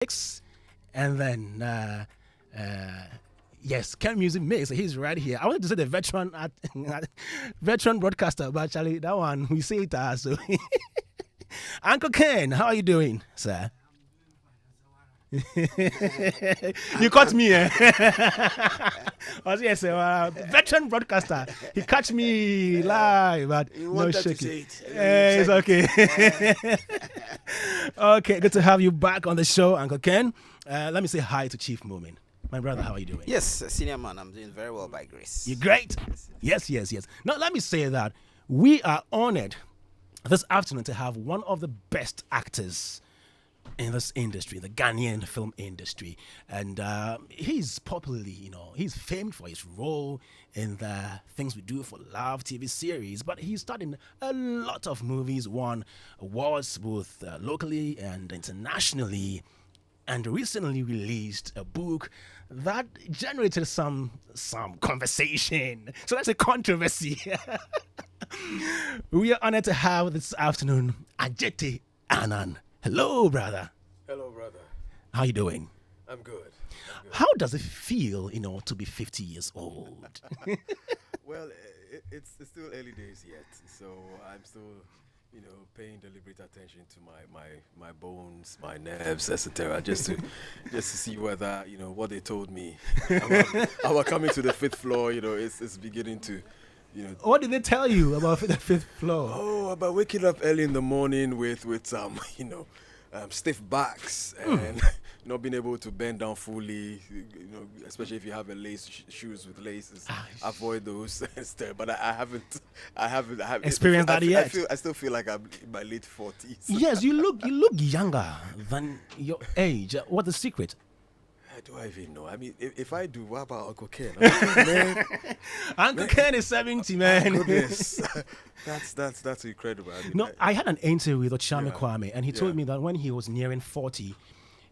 Mix, and then yes, Ken Music Mix. He's right here. I wanted to say the veteran veteran broadcaster, but actually that one we say it as so. Uncle Ken, how are you doing, sir? You caught me, eh? I was yes, veteran broadcaster. He catch me live, but You no want that to shaking. say it. It's okay. Okay, good to have you back on the show, Uncle Ken. Let me say hi to Chief Moomin. My brother, how are you doing? Yes, senior man, I'm doing very well by grace. You're great. Yes. Now, let me say that we are honored this afternoon to have one of the best actors in this industry, the Ghanaian film industry. And he's popularly, he's famed for his role in the Things We Do for Love TV series, but he's starred in a lot of movies, won awards both locally and internationally, and recently released a book that generated some conversation. So that's a controversy. We are honored to have this afternoon Adjetey Anang. Hello, brother. Hello, brother. How you doing? I'm good. How does it feel, to be 50 years old? Well, it's still early days yet, so I'm still, paying deliberate attention to my bones, my nerves, etc. Just to see whether what they told me about coming to the fifth floor, it's beginning to. What did they tell you about the fifth floor? Oh, about waking up early in the morning with some, stiff backs and not being able to bend down fully, especially if you have a shoes with laces. Avoid those. But I haven't Experienced that yet? I still feel like I'm in my late 40s. Yes, you look younger than your age. What's the secret? Do I even know? I mean, if I do, what about Uncle Ken? Man, Uncle Ken is 70, man. goodness, that's incredible. I mean, No, I had an interview with Ochame Yeah. Kwame, and he told Yeah. me that when he was nearing 40,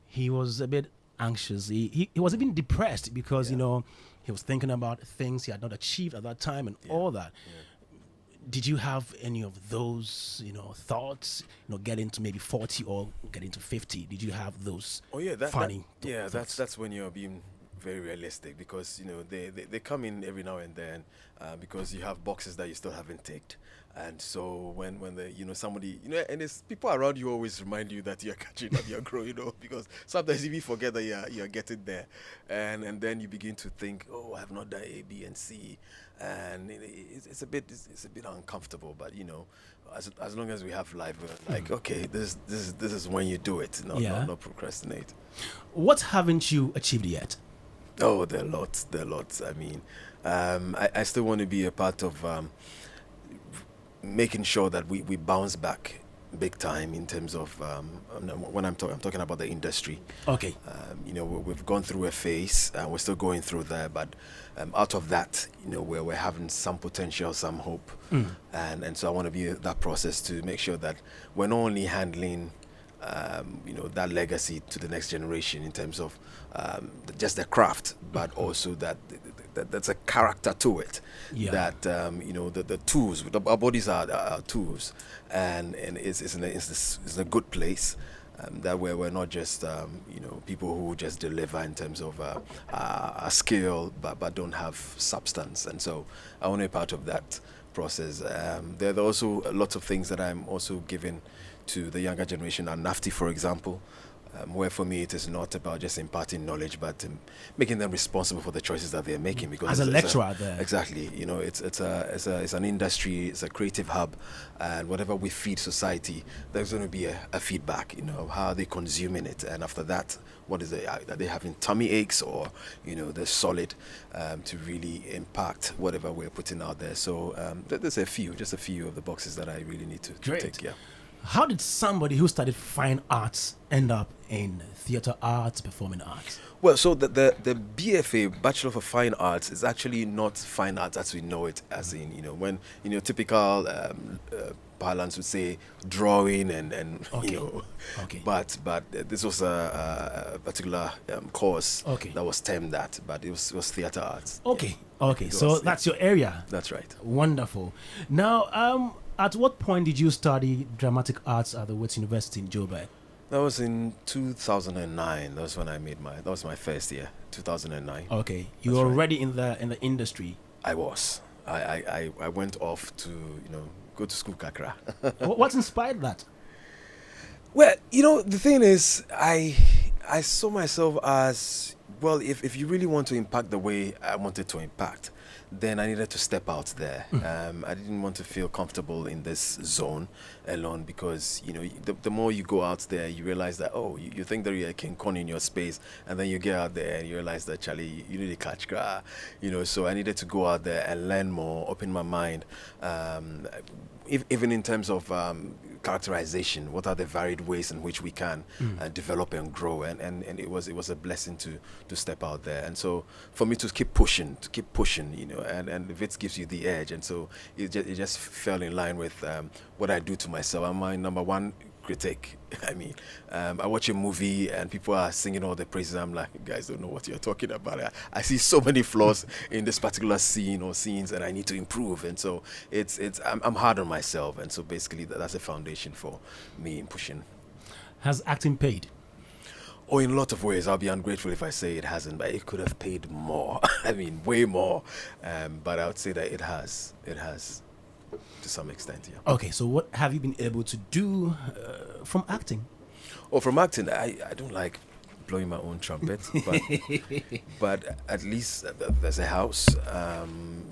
he was a bit anxious. He was even depressed because, he was thinking about things he had not achieved at that time and all that. Did you have any of those, thoughts, getting to maybe 40 or getting to 50? Did you have those funny thoughts? that's when you're being very realistic because they come in every now and then because you have boxes that you still haven't ticked. And so when the somebody and it's people around you always remind you that you're catching up, you're growing because sometimes you even forget that you're getting there, and then you begin to think, oh, I have not done A, B, and C, and it's a bit uncomfortable, but as long as we have life, we're like, okay, this is when you do it, not procrastinate. What haven't you achieved yet? Oh, there are lots. I mean, I still want to be a part of making sure that we bounce back big time in terms of when I'm talking about the industry. Okay. We've gone through a phase, we're still going through there, but out of that, we're having some potential, some hope, and so I want to be that process to make sure that we're not only handling that legacy to the next generation in terms of just the craft, but also that that's a character to it. Yeah. That the tools, our bodies are tools, and it's in a good place. That way we're not just people who just deliver in terms of a skill, but don't have substance. And so I want to be part of that process. There are also lots of things that I'm also giving to the younger generation, and NAFTI, for example, where for me it is not about just imparting knowledge, but making them responsible for the choices that they're making. Because As a lecturer there. Exactly. It's an industry, it's a creative hub, and whatever we feed society, there's going to be a feedback, how are they consuming it, and after that, what is it, are they having tummy aches, or they're solid to really impact whatever we're putting out there. So there's just a few of the boxes that I really need to tick. Yeah. How did somebody who studied fine arts end up in theater arts, performing arts? Well, so the BFA, Bachelor of Fine Arts, is actually not fine arts as we know it, as in, when, typical parlance would say drawing and Okay. Okay. But this was a particular course Okay. that was termed that, but it was theater arts. Okay. Yeah. Okay. It So was, that's yeah. your area. That's right. Wonderful. Now, at what point did you study dramatic arts at the Wits University in Joburg? That was in 2009. That was my first year, 2009. Okay, you That's were right. already in the industry. I was. I went off to, go to school kakra. What inspired that? Well, the thing is, I saw myself as, well, if you really want to impact the way I wanted to impact, then I needed to step out there. I didn't want to feel comfortable in this zone alone, because the more you go out there, you realize that, you think that you're a king Kong in your space, and then you get out there and you realize that, Charlie, you need to catch gra. So I needed to go out there and learn more, open my mind, even in terms of characterization. What are the varied ways in which we can develop and grow? And it was a blessing to step out there. And so for me to keep pushing, and if it gives you the edge. And so it just fell in line with what I do to myself. I'm my number one critic. I mean, I watch a movie and people are singing all the praises. I'm like, you guys don't know what you're talking about. I see so many flaws in this particular scene or scenes, and I need to improve. And so I'm hard on myself. And so basically that's a foundation for me in pushing. Has acting paid? Oh, in a lot of ways. I'll be ungrateful if I say it hasn't, but it could have paid more. I mean, way more. But I would say that it has. It has. To some extent, yeah. Okay, so what have you been able to do from acting? Oh, from acting, I don't like blowing my own trumpet, but at least there's a house.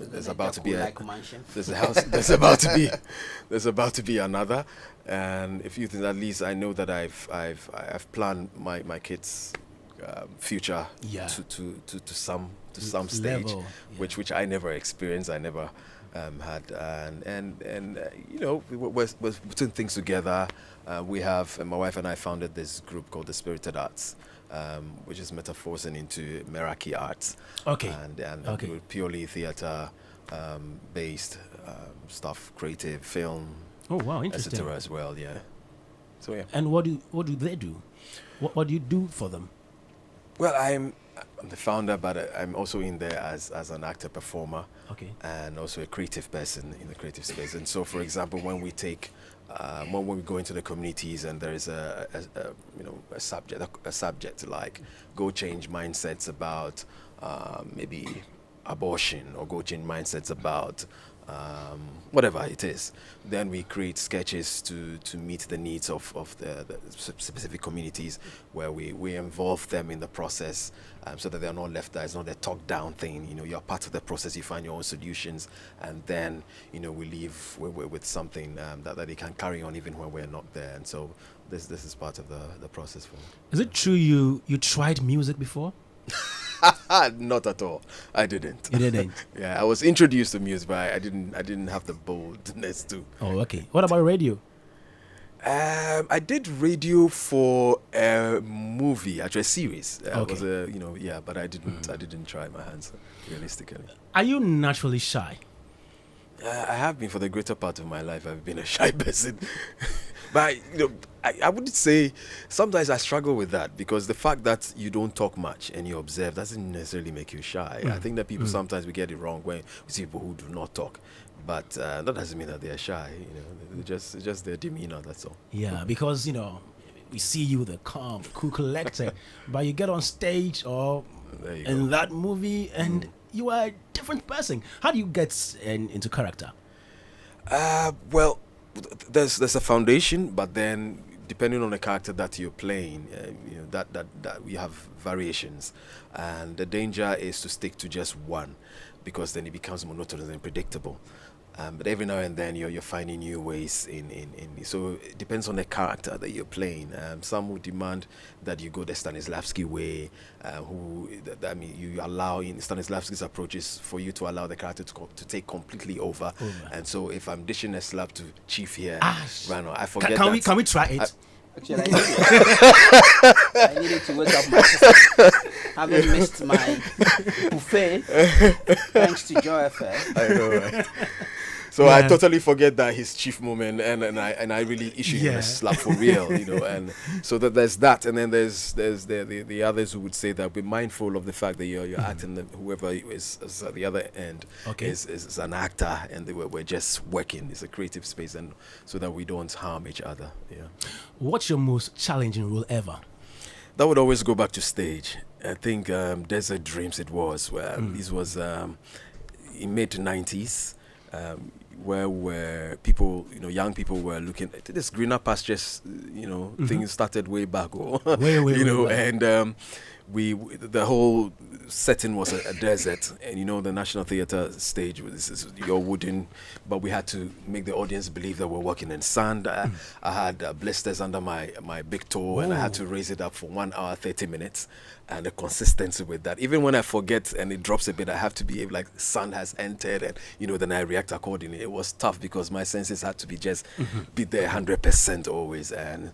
There's about to be there's a house. There's about to be another, and a few things. At least I know that I've planned my kids' future to some stage, level, which I never experienced. I never had, and we're putting things together. We have, my wife and I founded this group called the Spirited Arts, which is metamorphosing into Meraki Arts. Okay. And Okay. purely theater based stuff, creative, film, Oh wow, interesting. etc. as well. Yeah. So yeah. And what do they do? What do you do for them? Well, I'm the founder, but I'm also in there as an actor, performer, Okay. and also a creative person in the creative space. And so, for example, when we take, when we go into the communities and there is a subject like go change mindsets about maybe abortion, or go change mindsets about whatever it is, then we create sketches to meet the needs of the specific communities, where we involve them in the process, so that they are not left out. It's not a talk down thing. You're part of the process. You find your own solutions, and then we leave with something that they can carry on even when we're not there. And so this is part of the process for me. Is it true you tried music before? Not at all. I didn't. You didn't? Yeah, I was introduced to music, but I didn't have the boldness to. Oh, okay. What about radio? I did radio for a movie, actually a series. Okay. It was but I didn't try my hands realistically. Are you naturally shy? I have been for the greater part of my life. I've been a shy person. But I wouldn't say, sometimes I struggle with that, because the fact that you don't talk much and you observe doesn't necessarily make you shy. I think that people sometimes we get it wrong when we see people who do not talk, but that doesn't mean that they are shy. It's just their demeanor. That's all. Yeah, because we see you the calm, cool, collected, but you get on stage or There you in go. that movie and you are a different person. How do you get into character? Well, there's a foundation, but then depending on the character that you're playing, that we have variations, and the danger is to stick to just one, because then it becomes monotonous and predictable. But every now and then you're finding new ways so it depends on the character that you're playing. Some would demand that you go the Stanislavski way, you allow, in Stanislavski's approaches, for you to allow the character to take completely over. And so if I'm dishing a slap to Chief here, I forget Can we try it? Actually, I needed to wake up my sister. Having missed my buffet, thanks to Joy FM. I know, right? So I Yeah. totally forget that his chief moment, and I really issue him Yeah. a slap for real, and so that there's that, and then there's the others who would say that be mindful of the fact that you're acting, that whoever is at the other end Okay. is an actor, and we're just working. It's a creative space, and so that we don't harm each other. Yeah. What's your most challenging role ever? That would always go back to stage. I think Desert Dreams it was. Where this was in mid-90s, where people, young people were looking at this greener pastures, things started way back. Way back. And the whole setting was a desert, and the National Theatre stage was your wooden, but we had to make the audience believe that we're walking in sand. I had blisters under my big toe, and I had to raise it up for 1 hour 30 minutes, and the consistency with that. Even when I forget and it drops a bit, I have to be like sun has entered, and then I react accordingly. It was tough because my senses had to be just be there 100% always, and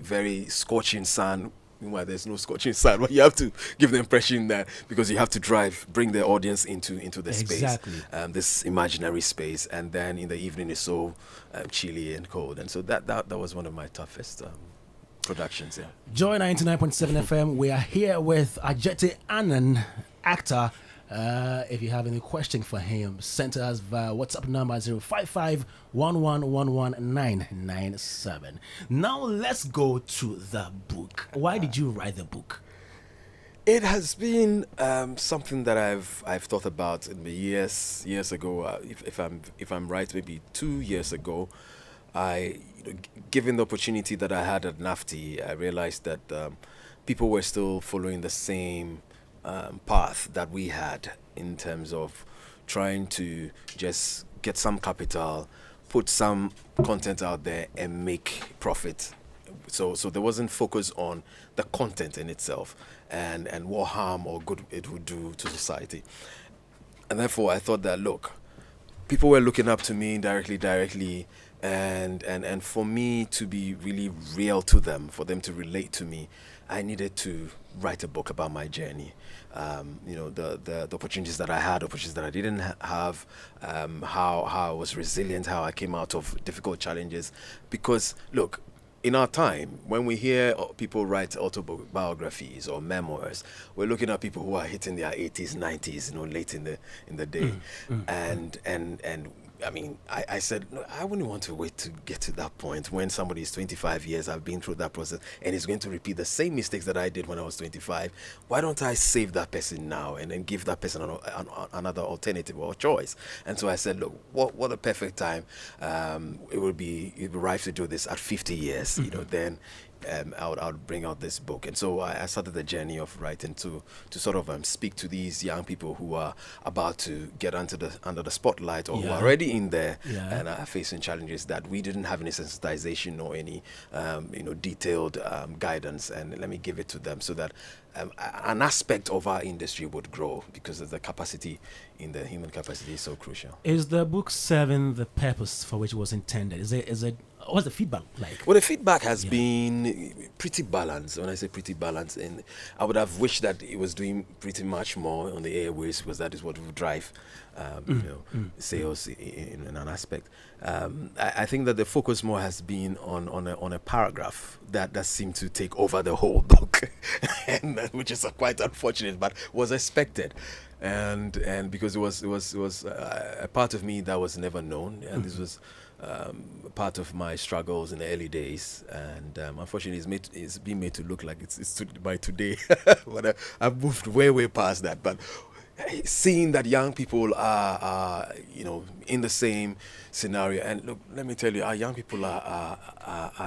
very scorching sun. Meanwhile, there's no scorching sun, but you have to give the impression that, because you have to bring the audience into the Exactly. space, this imaginary space, and then in the evening it's so chilly and cold, and so that was one of my toughest productions. Yeah. Joy 99.7 FM. We are here with Adjetey Anang, actor. If you have any question for him, send to us via WhatsApp number 055 1111997. Now let's go to the book. Why did you write the book? It has been something that I've thought about in the years ago. If I'm right, maybe 2 years ago, given the opportunity that I had at NAFTI, I realized that people were still following the same path that we had in terms of trying to just get some capital, put some content out there, and make profit. So there wasn't focus on the content in itself and what harm or good it would do to society. And therefore I thought that, look, people were looking up to me directly, and for me to be really real to them, for them to relate to me, I needed to write a book about my journey. The opportunities that I had, opportunities that I didn't have, how I was resilient, how I came out of difficult challenges. Because look, in our time, when we hear people write autobiographies or memoirs, we're looking at people who are hitting their 80s, 90s, late in the day, and I mean, I said, no, I wouldn't want to wait to get to that point when somebody is 25 years, I've been through that process, and is going to repeat the same mistakes that I did when I was 25. Why don't I save that person now and then give that person another alternative or choice? And so I said, look, what a perfect time. It would be right to do this at 50 years, then I would bring out this book. And so I started the journey of writing to sort of speak to these young people who are about to get under the spotlight, or who are already in there and are facing challenges that we didn't have any sensitization or any detailed guidance. And let me give it to them so that an aspect of our industry would grow, because the capacity in the human capacity is so crucial. Is the book serving the purpose for which it was intended? Is it what's the feedback like? Well, the feedback has been pretty balanced. When I say pretty balanced, and I would have wished that it was doing pretty much more on the airways, because that is what would drive sales in an aspect. I think that the focus more has been on a paragraph that seemed to take over the whole book, and which is quite unfortunate, but was expected. And because it was a part of me that was never known, and this was part of my struggles in the early days, and unfortunately it's been made to look like it's by today. But I've moved way past that. But seeing that young people are in the same scenario, and look, let me tell you, our young people are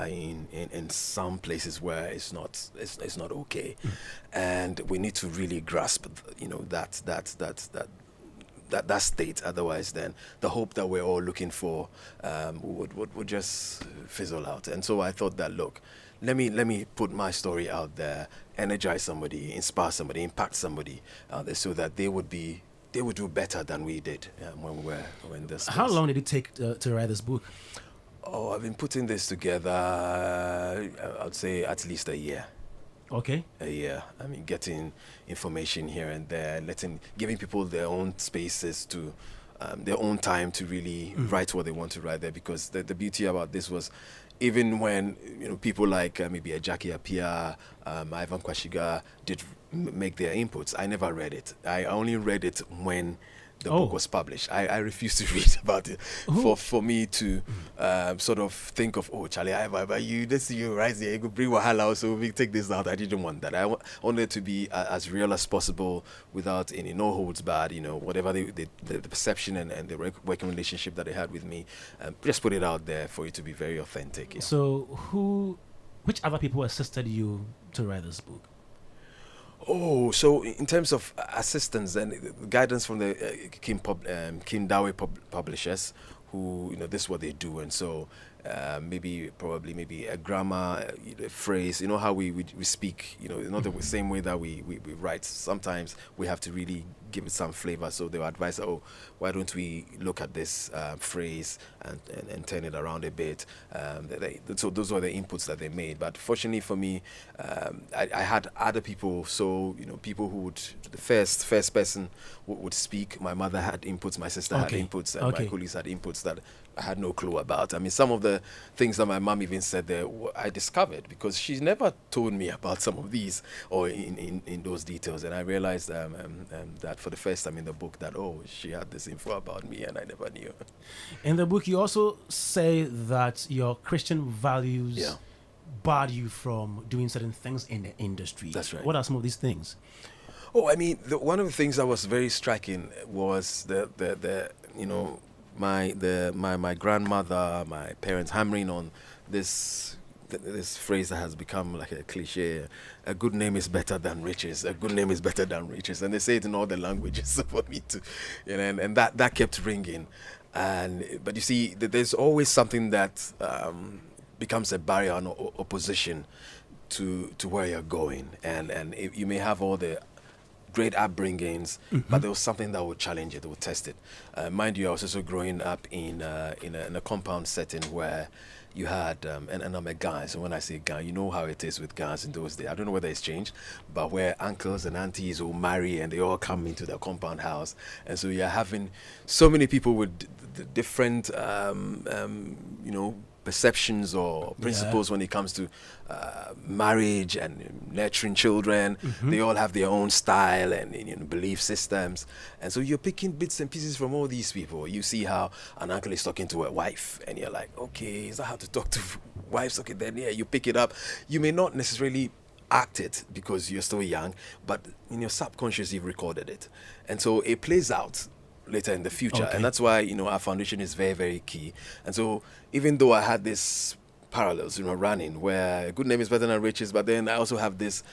in some places where it's not okay, and we need to really grasp that state. Otherwise, then the hope that we're all looking for would just fizzle out. And so I thought that, look, let me put my story out there, energize somebody, inspire somebody, impact somebody out there, so that they would do better than we did when we were in this. How long did it take to write this book? Oh, I've been putting this together, I'd say at least a year. Okay. A year. I mean, getting information here and there, giving people their own spaces to their own time to really write what they want to write there, because the beauty about this was, even when people like maybe Jackie Apia, Ivan Kwashiga did make their inputs, I never read it. I only read it when the book was published. I refused to read about it for me to sort of think of, oh, Charlie, you write there, you could bring Wahala, so we take this out. I didn't want that. I wanted it to be as real as possible, without any no holds barred, whatever the perception and the working relationship that they had with me, just put it out there for it to be very authentic. Yeah. So which other people assisted you to write this book? Oh, so in terms of assistance and guidance from the Kim Dawe publishers, who this is what they do, and so maybe a grammar, a phrase, how we speak, not the same way that we write. Sometimes we have to really give it some flavor. So they were advised, oh, why don't we look at this phrase and turn it around a bit. So those were the inputs that they made. But fortunately for me, I had other people. So people who would, the first person would speak. My mother had inputs, my sister had inputs, and my colleagues had inputs that I had no clue about. I mean, some of the things that my mom even said there, I discovered because she never told me about some of these or in those details. And I realized that for the first time in the book that, oh, she had this info about me and I never knew. In the book, you also say that your Christian values barred you from doing certain things in the industry. That's right. What are some of these things? Oh, I mean, one of the things that was very striking was my grandmother, my parents hammering on this phrase that has become like a cliche: a good name is better than riches. A good name is better than riches, and they say it in all the languages for me to, and that kept ringing. But you see, there's always something that becomes a barrier and opposition to where you're going, and you may have all the great upbringings, but there was something that would challenge it, that would test it. Mind you, I was also growing up in a compound setting where you had, and I'm a guy, so when I say guy, you know how it is with guys in those days. I don't know whether it's changed, but where uncles and aunties will marry and they all come into the compound house. And so you're having so many people with different, perceptions or principles when it comes to marriage and nurturing children. They all have their own style and belief systems, and so you're picking bits and pieces from all these people. You see how an uncle is talking to a wife and you're like, okay, is that how to talk to wives? Okay, then you pick it up. You may not necessarily act it because you're still young, but in your subconscious you've recorded it, and so it plays out later in the future. And that's why our foundation is very, very key. And so even though I had this parallels running where a good name is better than riches, but then I also have this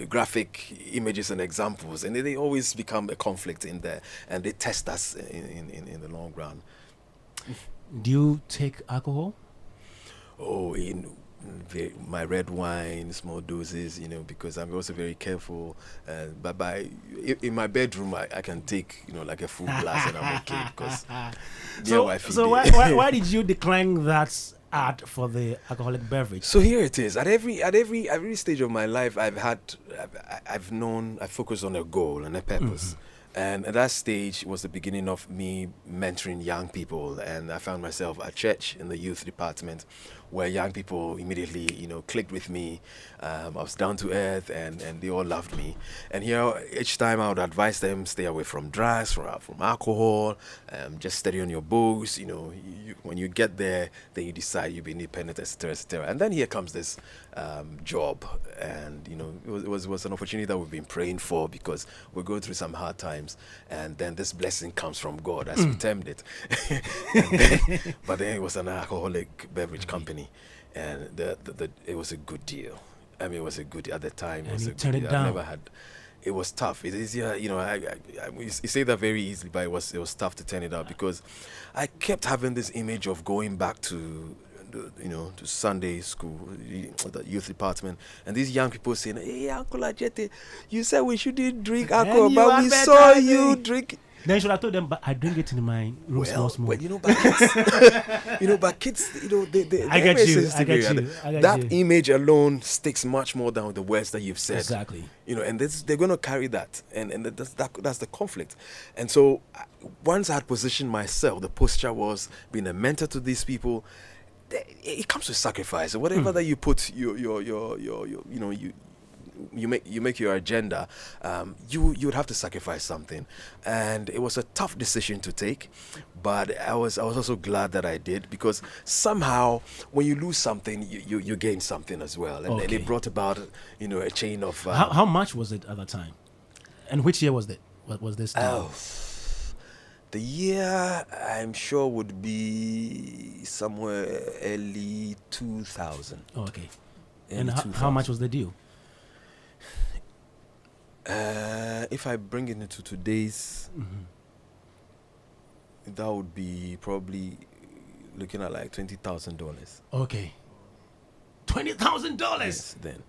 graphic images and examples, and they always become a conflict in there, and they test us in the long run. Do you take alcohol? Oh, my red wine, small doses, because I'm also very careful. But in my bedroom, I can take, like a full glass and I'm okay, because So why did you decline that ad for the alcoholic beverage? So here it is. At every stage of my life, I've focused on a goal and a purpose. And at that stage was the beginning of me mentoring young people, and I found myself at church in the youth department, where young people immediately, clicked with me. I was down to earth, and they all loved me. And here, each time I would advise them, stay away from drugs, from alcohol, just study on your books. When you get there, then you decide you'll be independent, etc., etc. And then here comes this job, and it was an opportunity that we've been praying for, because we're going through some hard times, and then this blessing comes from God, as we termed it. But then it was an alcoholic beverage company, and it was a good deal. I mean, it was a good at the time. And you turned it down. It was tough. It is, you say that very easily, but it was tough to turn it out, because I kept having this image of going back to to Sunday school, the youth department, and these young people saying, "Hey, Uncle Adjetey, you said we shouldn't drink alcohol, but we saw you drink." Then should I told them, but I drink it in my room small. But but kids, but kids, they I get very you. sensitive I get area. you. I get That you. image alone sticks much more than the words that you've said. Exactly. And they're going to carry that, and that's the conflict. And so, once I had positioned myself, the posture was being a mentor to these people. It comes with sacrifice. Whatever that you put you make your agenda, you would have to sacrifice something, and it was a tough decision to take, but I was also glad that I did, because somehow when you lose something, you gain something as well, and it brought about a chain of. How much was it at the time, and which year was it? What was this? The year I'm sure would be somewhere early 2000. Okay. And how much was the deal? If I bring it into today's, that would be probably looking at like $20,000. Okay. $20,000. Yes, then.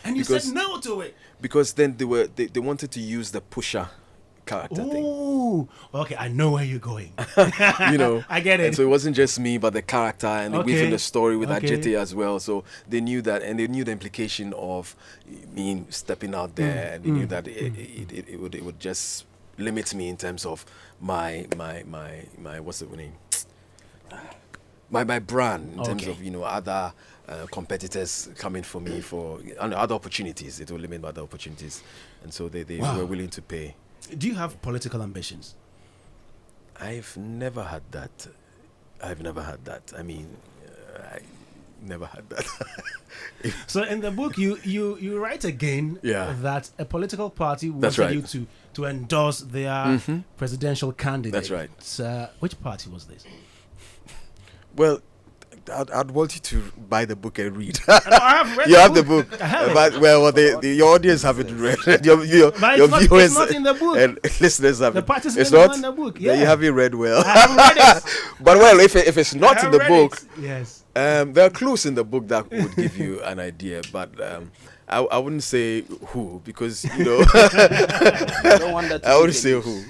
And you said no to it. Because then they wanted to use the pusher character thing. Ooh, okay, I know where you're going. I get it. And so it wasn't just me, but the character, and they weave in the story with Adjetey as well. So they knew that, and they knew the implication of me stepping out there, and they knew that it would just limit me in terms of my what's the name? My brand in terms of other competitors coming for me for other opportunities. It will limit my other opportunities, and so they were willing to pay. Do you have political ambitions? I've never had that. I mean, I never had that. So in the book, you write again that a political party wanted you to endorse their presidential candidate. That's right. Which party was this? Well, I'd want you to buy the book and read. No, I have read you have the book. I have but, your audience haven't read it. Your viewers it's not in the book. and listeners have The party's it's not not in the book. Yeah. Yeah. You haven't read well. I haven't read it. But if it's not in the book, yes. there are clues in the book that would give you an idea. But I wouldn't say who, because I don't want that. I wouldn't say who.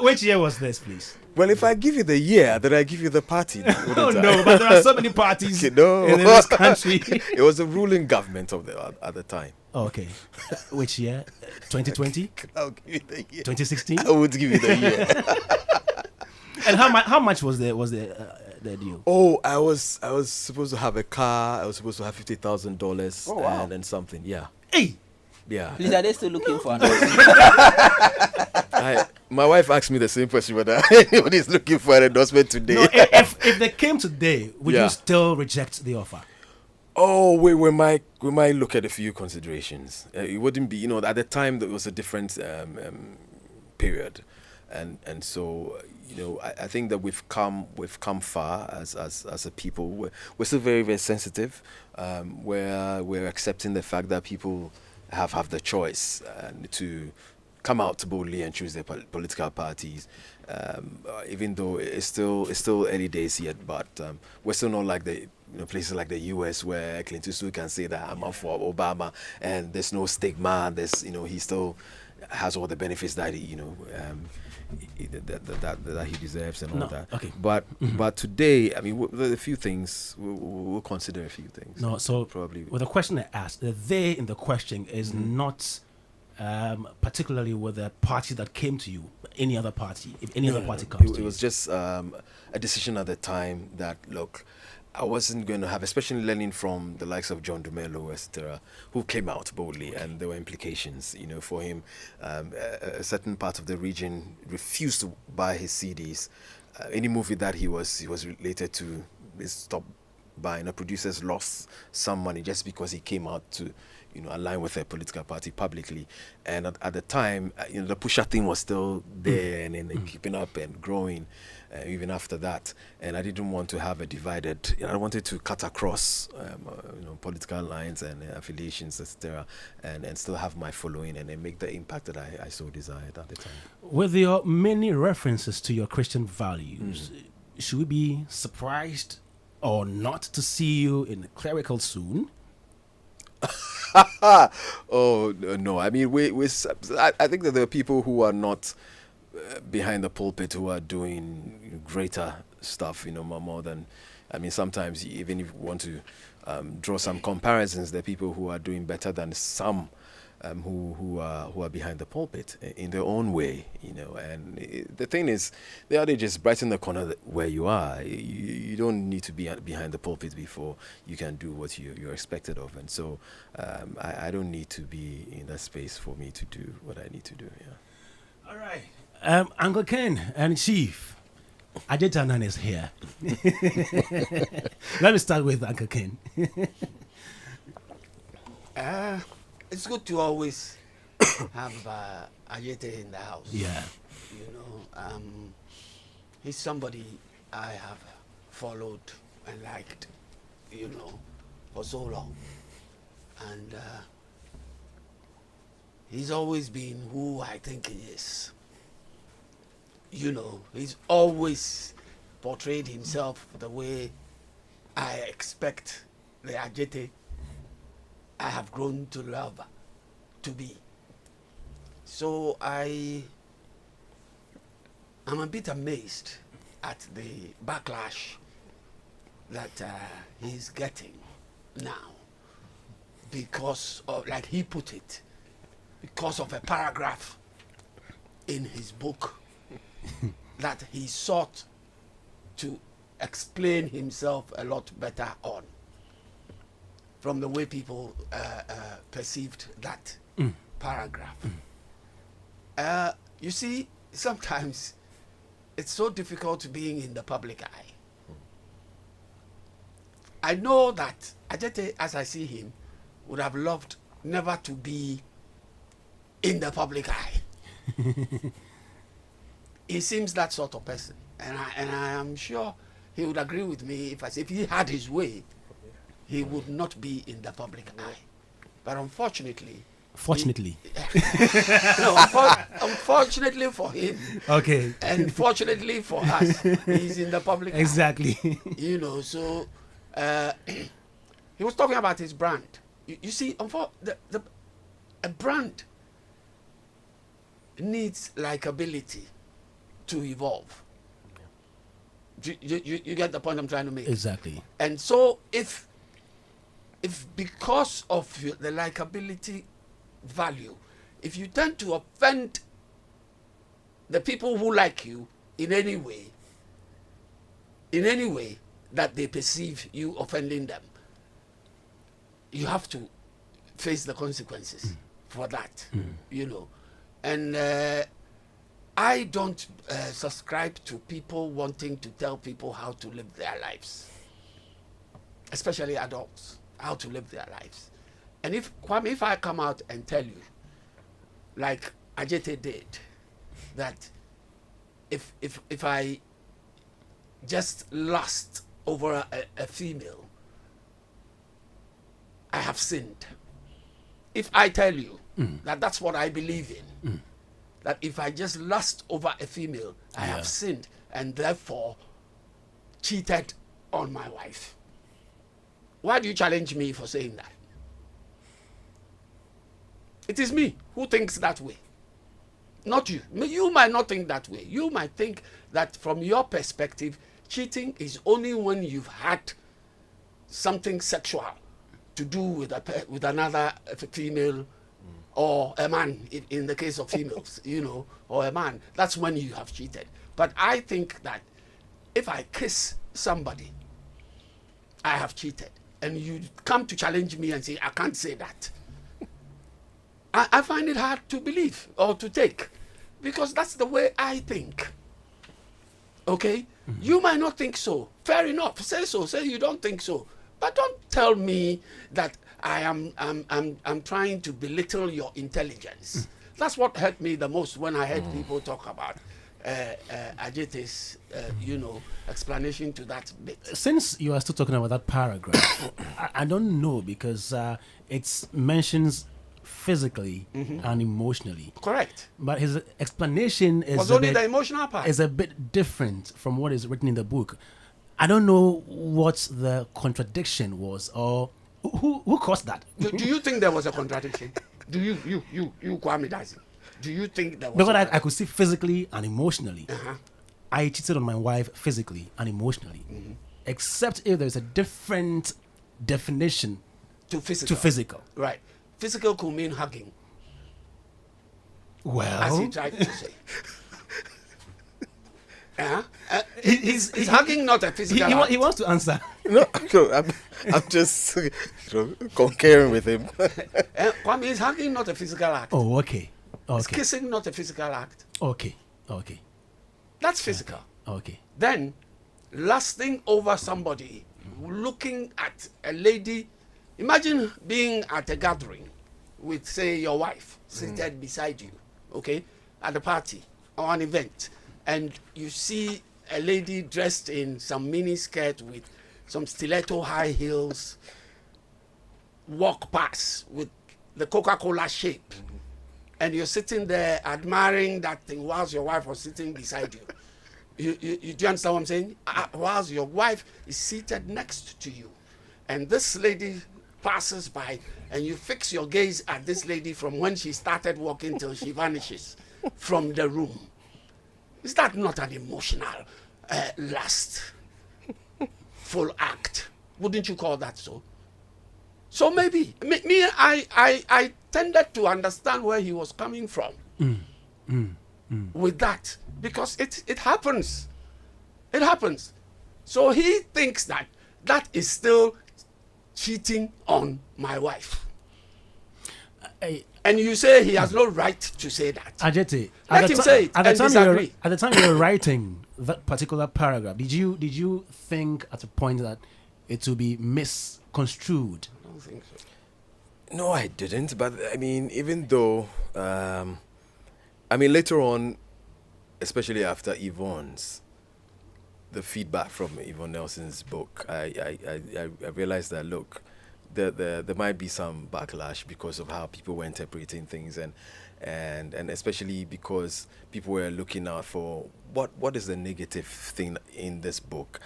Which year was this, please? Well, if I give you the year, then I give you the party. Oh no, but there are so many parties in No. this country. It was the ruling government at the time. Okay. Which year? 2020? I'll give you the year. 2016? I would give you the year. And how much was the deal? Oh, I was supposed to have a car. I was supposed to have $50,000 Oh, wow. and something. Yeah. Hey. Yeah. Please, are they still looking for an My wife asked me the same question, whether anybody's looking for an endorsement today. No, if they came today, would you still reject the offer? Oh, we might look at a few considerations. It wouldn't be, at the time there was a different period, and so I think that we've come far as a people. We're still very, very sensitive. We're accepting the fact that people have the choice to come out boldly and choose their political parties, even though it's still early days yet. But we're still not like the places like the US, where Clint Eastwood can say that I'm up for Obama, and there's no stigma. There's he still has all the benefits that that he deserves and all that. Okay. But today, I mean, there are a few things we'll consider a few things. No, so probably with the question I asked, the they in the question is not particularly with the party that came to you, any other party, if any other party comes to you. It was just a decision at the time that, look, I wasn't going to have, especially learning from the likes of John Dumelo, etc., who came out boldly, and there were implications, for him. A certain part of the region refused to buy his CDs. Any movie that he was related to, they stopped buying. The producers lost some money just because he came out to align with a political party publicly. And at the time, the pusher thing was still there and keeping up and growing even after that. And I didn't want to have a divided, I wanted to cut across political lines and affiliations, etc., and still have my following and then make the impact that I so desired at the time. With your many references to your Christian values, should we be surprised or not to see you in clerical soon? Oh no! I mean, I think that there are people who are not behind the pulpit who are doing greater stuff, more than, I mean, sometimes even if you want to draw some comparisons, there are people who are doing better than some who are behind the pulpit in their own way, And the thing is, the adage is brighten the corner where you are. You don't need to be behind the pulpit before you can do what you're expected of, and so I don't need to be in that space for me to do what I need to do. Yeah. All right. Uncle Ken and Chief, Adjetey Anang is here. Let me start with Uncle Ken. It's good to always have Adjetey in the house. Yeah. He's somebody I have followed and liked, for so long. And he's always been who I think he is. He's always portrayed himself the way I expect the Adjetey I have grown to love to be. So I'm a bit amazed at the backlash that he's getting now because of, like he put it, because of a paragraph in his book that he sought to explain himself a lot better on, from the way people perceived that paragraph. You see, sometimes it's so difficult being in the public eye. I know that Adjetey, as I see him, would have loved never to be in the public eye. He seems that sort of person, and I am sure he would agree with me if I say if he had his way, he would not be in the public eye. But unfortunately... Fortunately. Unfortunately for him. Okay. And fortunately for us, he's in the public exactly. eye. So he was talking about his brand. You see, a brand needs likability to evolve. You get the point I'm trying to make? Exactly. And so if because of the likability value, if you tend to offend the people who like you in any way that they perceive you offending them, you have to face the consequences for that, And I don't subscribe to people wanting to tell people how to live their lives, especially adults, how to live their lives. And if I come out and tell you, like Adjetey did, that if I just lust over a female, I have sinned. If I tell you that that's what I believe in, that if I just lust over a female, I have sinned and therefore cheated on my wife, why do you challenge me for saying that? It is me who thinks that way, not you. You might not think that way. You might think that from your perspective, cheating is only when you've had something sexual to do with another female or a man, in the case of females, or a man. That's when you have cheated. But I think that if I kiss somebody, I have cheated. And you come to challenge me and say, I can't say that. I find it hard to believe or to take, because that's the way I think. Okay? You might not think so. Fair enough. Say so. Say you don't think so. But don't tell me that I'm trying to belittle your intelligence. That's what hurt me the most when I heard people talk about Adjetey's, explanation to that bit. Since you are still talking about that paragraph, I don't know, because it mentions physically and emotionally. Correct. But his explanation is only the emotional part. Is a bit different from what is written in the book. I don't know what the contradiction was, or who caused that. Do you think there was a contradiction? Do you Kwame Dadzie? Do you think that was Because a- I could see physically and emotionally. Uh-huh. I cheated on my wife physically and emotionally, except if there's a different definition to physical? to physical. Right. Physical could mean hugging, as Well, he tried to say. Is hugging not a physical act? he wants to answer. No, I'm just concurring with him. Kwame, is hugging not a physical act? Oh, okay. Is Okay. kissing not a physical act? Okay. Okay. That's physical. Okay. Then, lusting over somebody, looking at a lady. Imagine being at a gathering with, say, your wife seated beside you, okay, at a party or an event, and you see a lady dressed in some mini skirt with some stiletto high heels walk past with the Coca-Cola shape, and you're sitting there admiring that thing whilst your wife was sitting beside you. You do you understand what I'm saying? Whilst your wife is seated next to you, and this lady passes by, and you fix your gaze at this lady from when she started walking till she vanishes from the room. Is that not an emotional, lustful act? Wouldn't you call that so? So maybe I tended to understand where he was coming from with that, because it happens. It happens. So he thinks that that is still cheating on my wife. And you say he has no right to say that. Ajete, Let him say it and disagree. at the time you were writing that particular paragraph, did you think at a point that it would be misconstrued? I don't think so. No, I didn't. But I mean, even though, later on, especially after Yvonne's, the feedback from Yvonne Nelson's book, I realized that, look, there might be some backlash because of how people were interpreting things, and especially because people were looking out for what is the negative thing in this book,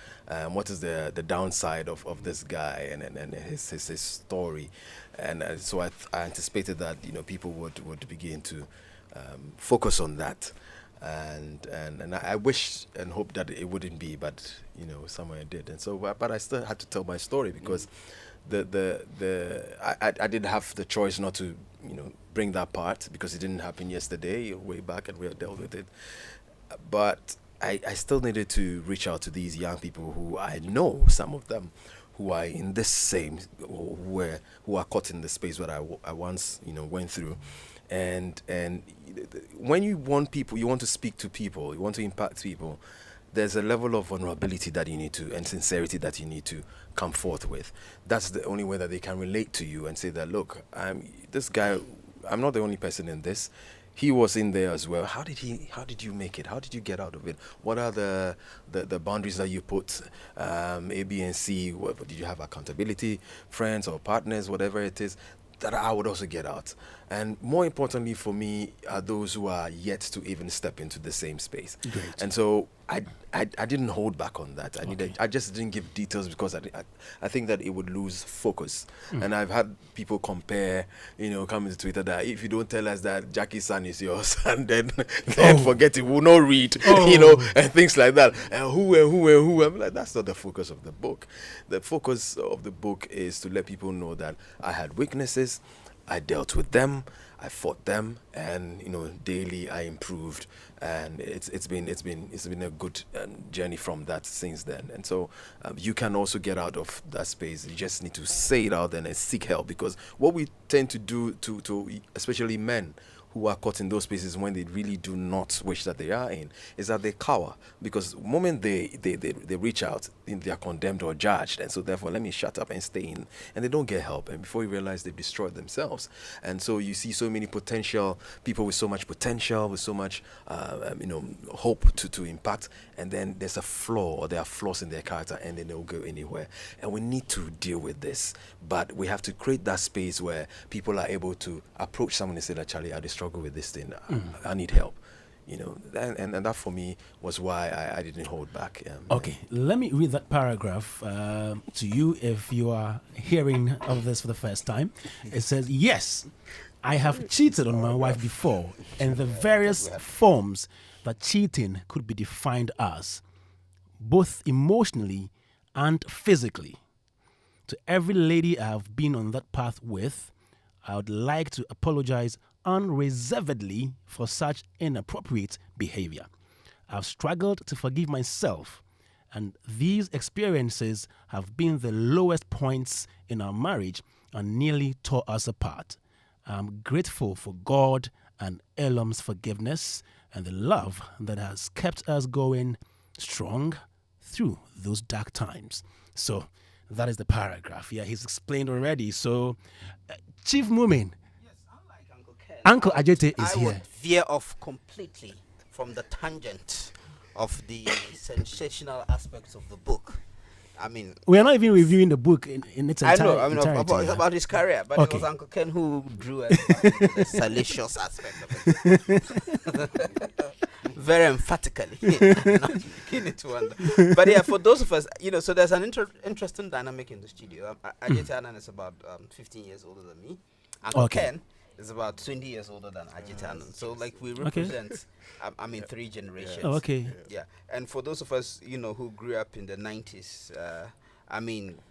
what is the downside of this guy and his story, and so I anticipated that people would begin to focus on that. And I wish and hope that it wouldn't be, but somewhere it did, and so but I still had to tell my story because I didn't have the choice not to bring that part, because it didn't happen yesterday, way back, and we have dealt with it. But I still needed to reach out to these young people who I know, some of them, who are in this same, who are caught in the space that I once went through. And when you want people, you want to speak to people, you want to impact people, there's a level of vulnerability that you need to, and sincerity that you need to come forth with. That's the only way that they can relate to you and say that, look, this guy, I'm not the only person in this. He was in there as well. How did you make it? How did you get out of it? What are the boundaries that you put? A, B, and C. What, did you have accountability, friends or partners, whatever it is, that I would also get out? And more importantly for me are those who are yet to even step into the same space. Great. And so I didn't hold back on that. I just didn't give details because I think that it would lose focus. And I've had people compare, coming to Twitter, that if you don't tell us that Jackie's son is yours, and then forget it, we'll not read, and things like that. And who. I'm like, that's not the focus of the book. The focus of the book is to let people know that I had weaknesses, I dealt with them, I fought them, and daily I improved, and it's been a good journey from that since then. And so you can also get out of that space. You just need to say it out there and seek help, because what we tend to do to especially men who are caught in those spaces when they really do not wish that they are in, is that they cower, because the moment they reach out, they are condemned or judged, and so therefore let me shut up and stay in, and they don't get help, and before you realize they've destroyed themselves. And so you see so many people with so much potential, with so much hope to impact, and then there's a flaw, or there are flaws in their character, and they don't go anywhere. And we need to deal with this, but we have to create that space where people are able to approach someone and say that, Charlie, I struggle with this thing, I need help, and that for me was why I didn't hold back. Okay, let me read that paragraph to you if you are hearing of this for the first time. It says, yes, I have cheated on my wife before, and the various forms that cheating could be defined as, both emotionally and physically. To every lady I have been on that path with, I would like to apologize unreservedly for such inappropriate behavior. I've struggled to forgive myself, and these experiences have been the lowest points in our marriage and nearly tore us apart. I'm grateful for God and Elam's forgiveness and the love that has kept us going strong through those dark times. So that is the paragraph. Yeah, he's explained already. So, Chief Mumin, Yes, unlike Uncle Ken, Uncle Adjetey is I here. would veer off completely from the tangent of the sensational aspects of the book. I mean, We are not even reviewing the book in its I entire, know, entirety. about, yeah. about his career, but Okay. it was Uncle Ken who drew us the salacious aspect of it. Very emphatically. Not beginning to wonder. But yeah, for those of us, so there's an interesting dynamic in the studio. Adjetey Anang is about 15 years older than me. Uncle Okay. Ken is about 20 years older than Adjetey Anang. So like we represent, three generations. Oh, okay. Yeah, and for those of us, who grew up in the 90s,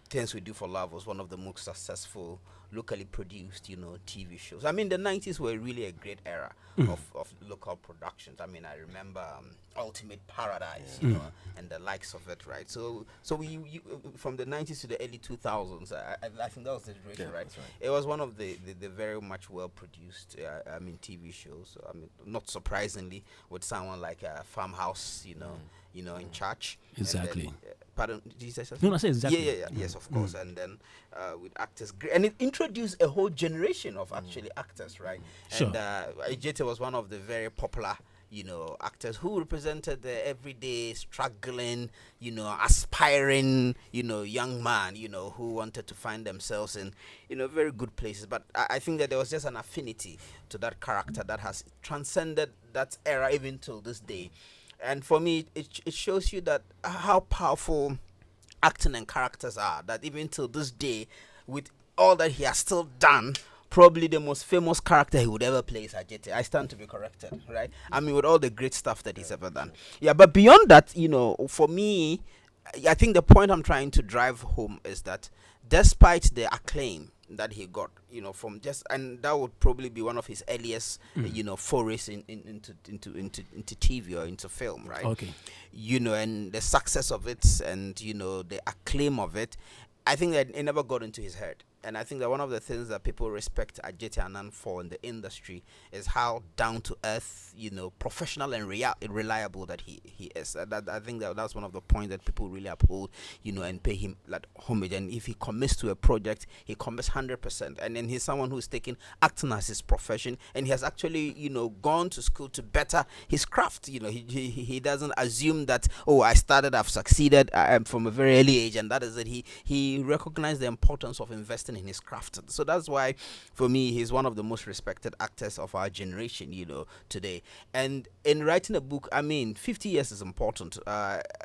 Things We Do for Love was one of the most successful locally produced, TV shows. The 90s were really a great era of local productions. I remember Ultimate Paradise, and the likes of it, right? So we from the 90s to the early 2000s, I think that was the duration, right? That's right. It was one of the very much well-produced, TV shows. Not surprisingly, with someone like Farmhouse, in charge. And then, Exactly. pardon, did you say something? No, I said exactly. Yeah, yes, of course. And then with actors, and it introduced a whole generation of actually actors, right? Sure. And Adjetey was one of the very popular, actors who represented the everyday struggling, aspiring, young man, who wanted to find themselves in, very good places. But I think that there was just an affinity to that character that has transcended that era even till this day. And for me, it shows you that how powerful acting and characters are, that even till this day, with all that he has still done, probably the most famous character he would ever play is Adjetey. I stand to be corrected, right? With all the great stuff that he's ever done. Yeah, but beyond that, for me, I think the point I'm trying to drive home is that despite the acclaim that he got, and that would probably be one of his earliest, forays into TV or into film, right? Okay. And the success of it and, the acclaim of it, I think that it never got into his head. And I think that one of the things that people respect Adjetey Anang for in the industry is how down to earth, professional and reliable that he is. I think that's one of the points that people really uphold, and pay him like homage. And if he commits to a project, he commits 100%. And then he's someone who's taken acting as his profession, and he has actually, gone to school to better his craft. He doesn't assume that, I started, I've succeeded from a very early age, and that is it. He recognized the importance of investing in his craft. So that's why, for me, he's one of the most respected actors of our generation, today. And in writing a book, 50 years is important.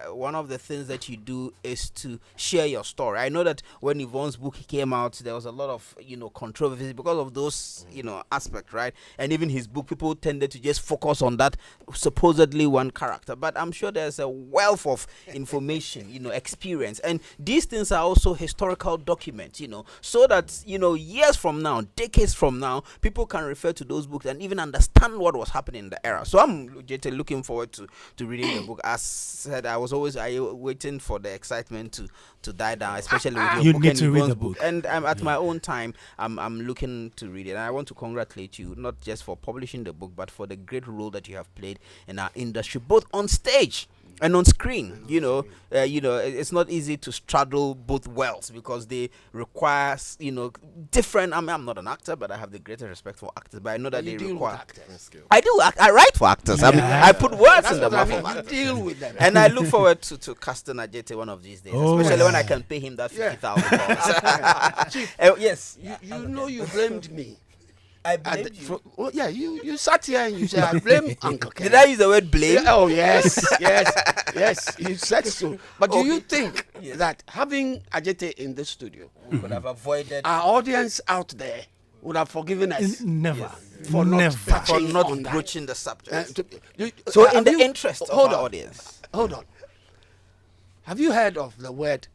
One of the things that you do is to share your story. I know that when Yvonne's book came out, there was a lot of, controversy because of those, aspects, right? And even his book, people tended to just focus on that supposedly one character. But I'm sure there's a wealth of information, experience. And these things are also historical documents, so that, years from now, decades from now, people can refer to those books and even understand what was happening in the era. So I'm just looking forward to reading the book. As said, I was always waiting for the excitement to die down, especially with your You book need and to read Yvonne's the book. And at my own time, I'm looking to read it. And I want to congratulate you, not just for publishing the book, but for the great role that you have played in our industry, both on stage and on screen. It's not easy to straddle both worlds because they require, different. I'm not an actor, but I have the greatest respect for actors. But I know that You they deal with require. actors. I do. I write for actors. I put words That's in the what I mouth mean. of You actors. deal with them. And I look forward to casting Adjetey one of these days, Oh, especially yeah. when I can pay him that $50,000. Chief, Yes, you blamed me. I blame you. You sat here and you said, I blame Uncle Ken. Did I use the word blame? Yeah, oh, yes, yes, you said so. But do you think that having Adjetey in the studio, We could have avoided. our audience out there would have forgiven us Never. for not Never. For touching not on that. broaching the subject. So So in the interest of hold our on. audience. Hold on. Have you heard of the word?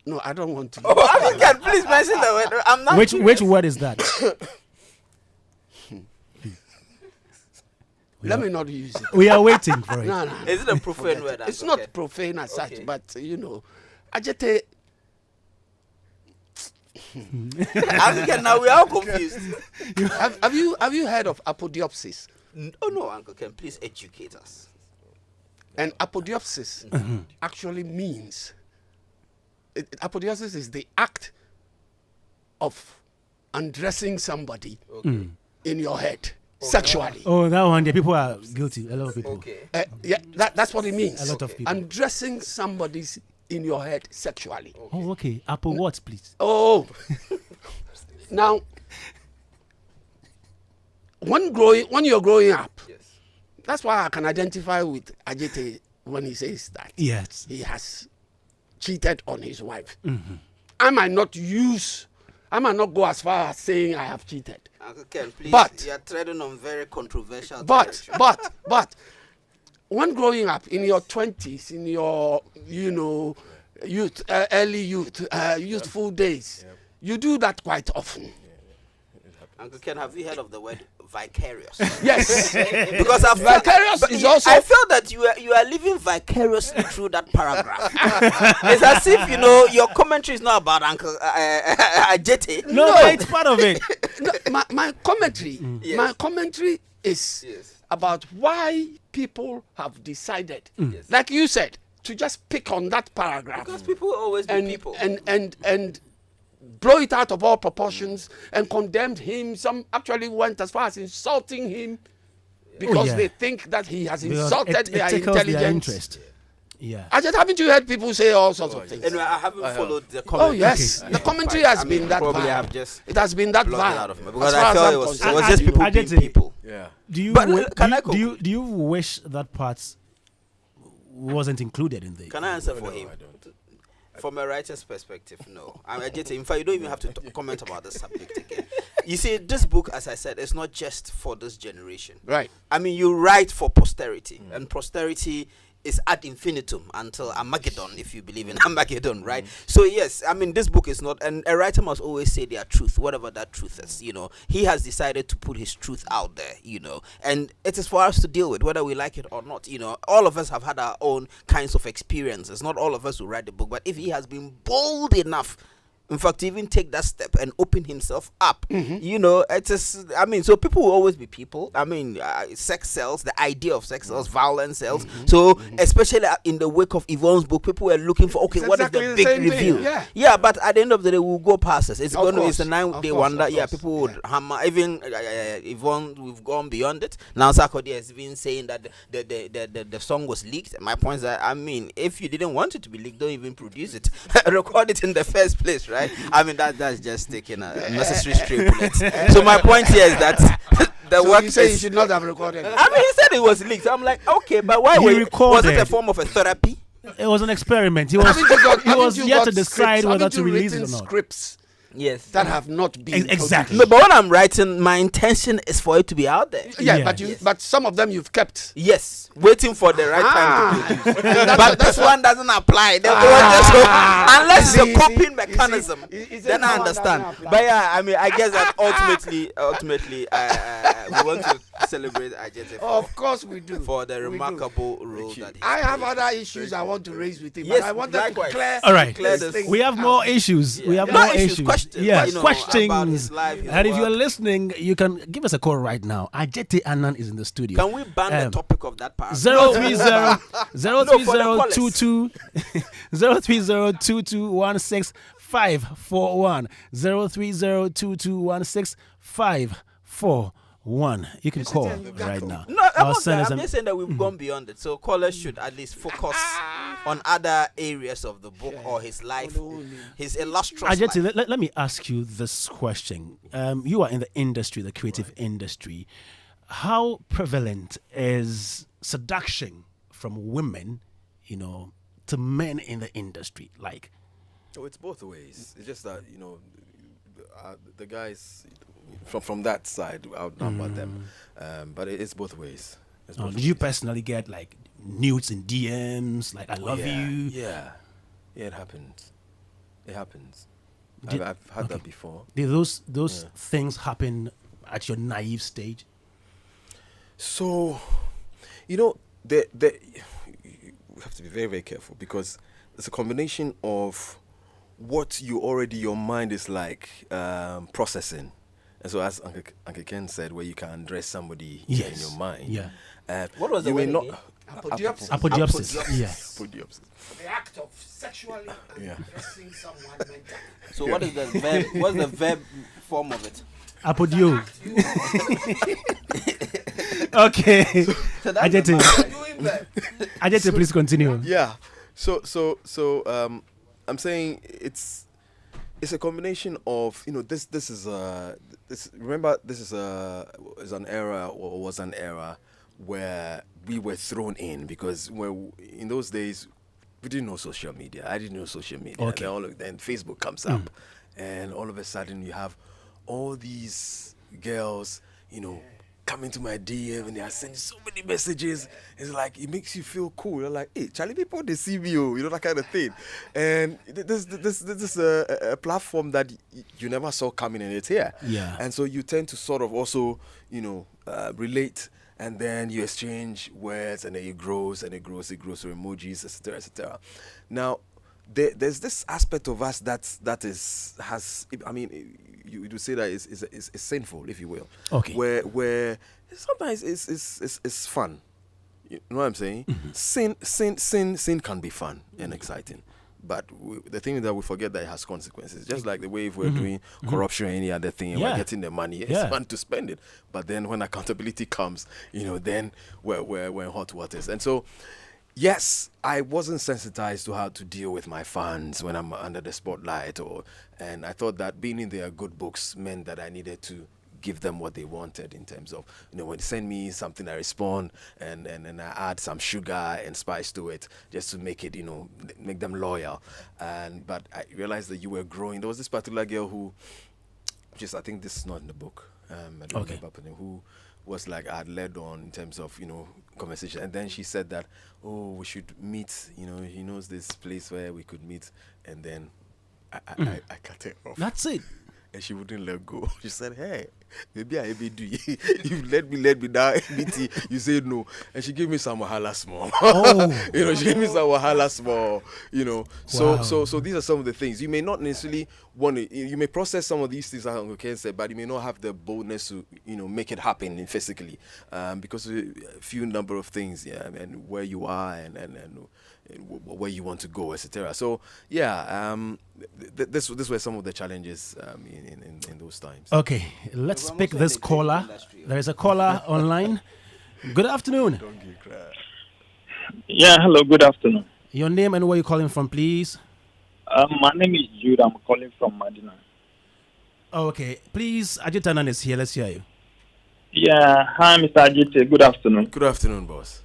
No, I don't want to. Oh, you can please mention the word. I'm not. Which word is that? Let me not use it. We are waiting for it. No. Is it a profane word? It's Uncle not Ken? profane as Okay. such, but Adjetey. Uncle Ken, now we are all confused. Have you heard of apodiopsis? Oh no, Uncle Ken, please educate us. And apodiopsis actually means apodiopsis is the act of undressing somebody in your head sexually. Oh, that one, the people are guilty. A lot of people. Okay. Yeah, that's what it means. A lot of people. Undressing somebody's in your head sexually. Oh, okay. Apple what, please? Oh, now when you're growing up, Yes. that's why I can identify with Adjetey when he says that Yes. he has cheated on his wife. I might not go as far as saying I have cheated. Uncle Ken, please. But- you are treading on very controversial But territory. when growing up in your 20s, in your youth, early youth, youthful days, you do that quite often. Uncle Ken, have you heard of the word vicarious? Yes. Because I've Vicarious but is you- also- I feel that you are living vicariously through that paragraph. It's as if your commentary is not about Uncle Adjetey. No, but it's part of it. No, my commentary, Yes. my commentary is Yes. about why people have decided, like you said, to just pick on that paragraph Because people will always be and people. and blow it out of all proportions and condemned him. Some actually went as far as insulting him because yeah. they think that he has Because insulted it their tickles intelligence. their interest. Yeah. Haven't you heard people say all sorts of things? Anyway, I haven't followed the Oh commentary. yes, Okay. the commentary has been that probably vile. I've just It has been that blocked it vile. out of me As because far I as felt I'm it was concerned. just people Adjetey. being people. Yeah. Do you But, wi- can do, I you- conf- do you wish that part wasn't included in the? Can I answer for him? I don't. From a writer's perspective, no. In fact, you don't even have to comment about the subject again. You see, this book, as I said, is not just for this generation. Right. I mean, you write for posterity, and posterity is ad infinitum until Armageddon, if you believe in Armageddon, right? So yes, I mean, this book is not, and a writer must always say their truth, whatever that truth is. He has decided to put his truth out there, and it is for us to deal with, whether we like it or not. All of us have had our own kinds of experiences. Not all of us will write the book, but if he has been bold enough, in fact, to even take that step and open himself up, it is, I mean, so people will always be people. I mean, sex sells, the idea of sex sells, violence sells. So, especially in the wake of Yvonne's book, people were looking for, okay, It's what is exactly the the big same thing, reveal? yeah. But at the end of the day, we'll go past this. It's Of going to, course, it's a of 9-day course, wonder. of Yeah, course, people would hammer. Even Yvonne, we've gone beyond it. Now, Sarkodie has been saying that the song was leaked. My point is that, I mean, if you didn't want it to be leaked, don't even produce it. Record it in the first place, right? I mean, that's just taking a necessary stray bullet. So my point here is that the So work you say you is. should not have recorded it. I mean, he said it was leaked. I'm like, okay, but why He was it a recorded. form of a therapy? It was an experiment. He was he was yet to decide whether to release it or not. Scripts Yes. that have not been Exactly. No, but when I'm writing, my intention is for it to be out there. Yeah, Yeah. but some of them you've kept. Yes, waiting for the right time to produce. That's- But this one doesn't apply. They were just unless it's a See, coping see, mechanism, you see, then I that one understand. doesn't apply. But yeah, I mean, I guess that ultimately, we want to celebrate Adjetey Of course we do. for the We do. remarkable role that he I have other issues I want to raise with him, Yes, but I wanted likewise. to clear. All right. Clear this this. thing We have out. more issues. We have Not more issues, issues. questions, Yes, but, about his questions. life, his And if you're work. listening, you can give us a call right now. Adjetey Anang is in the studio. Can we ban the topic of that part? 030 callers. 03022 0302216 0302216 You can call right now. No, I'm, Or not, send us I'm an- just saying that we've gone beyond it. So callers should at least focus on other areas of the book or his life, his illustrious Adjetey, life. let me ask you this question. You are in the industry, the creative industry. How prevalent is seduction from women, to men in the industry? Like, Oh, it's both ways. It's just that the guys from that side outnumber them, but it's both ways. It's both Did you ways. personally get like nudes and DMs like "I love yeah, you"? Yeah, yeah, it happens. It happens. Did- I've had that before. Did those things happen at your naive stage? So, we have to be very, very careful because it's a combination of what your mind is like processing. And so, as Uncle Ken said, where you can dress somebody in Yes. your mind. Yeah. What was the you may word not again? Apodiopsis. Apodiopsis. Yeah. Apodiopsis. The act of sexually Yeah. undressing someone mentally. So what is the verb? What's the verb form of it? Apodio. Okay. So that's Adjetey, the Doing that. Adjetey, please continue. Yeah. So I'm saying it's a combination of this is remember this is an era or was an era where we were thrown in because in those days we didn't know social media. I didn't know social media. Okay. And then Facebook comes up, and all of a sudden you have all these girls, coming to my DM and they are sending so many messages. It's like it makes you feel cool. You're like, hey, Charlie, people they see me, that kind of thing. And this is a platform that you never saw coming, and it's here. Yeah. And so you tend to sort of also, relate. And then you exchange words, and then it grows through emojis, etc., etc. Now, there's this aspect of us you would say that is sinful, if you will. Okay. Where sometimes it's fun. You know what I'm saying? Sin can be fun and exciting. But the thing is that we forget that it has consequences. Just like the way if we're doing corruption or any other thing and Yeah. we're getting the money, it's Yeah. fun to spend it. But then when accountability comes, then we're in hot waters. And so, yes, I wasn't sensitized to how to deal with my fans when I'm under the spotlight, and I thought that being in their good books meant that I needed to give them what they wanted in terms of, when they send me something, I respond and I add some sugar and spice to it just to make it, make them loyal. But I realized that you were growing. There was this particular girl who, I think this is not in the book. I don't Okay. remember her name, who was like I had led on in terms of conversation, and then she said that we should meet. He knows this place where we could meet, and then I cut her off. That's it. And she wouldn't let go. She said, hey, maybe I do. You let me down, BT. You said no. And she gave me some wahala small. Oh. She gave me some wahala small, Wow. So these are some of the things. You may not necessarily want to, you may process some of these things, as Uncle Ken said, but you may not have the boldness to, make it happen physically. Because of a few number of things, and where you are and where you want to go, etc. So, this were some of the challenges in those times. Okay, let's We're pick also this in the creative caller. industry. There is a caller online. Good afternoon. Yeah, hello, good afternoon. Your name and where you're calling from, please. My name is Jude. I'm calling from Madina. Okay, please, Adjetey Anang is here. Let's hear you. Yeah, hi, Mr. Adjetey. Good afternoon. Good afternoon, boss.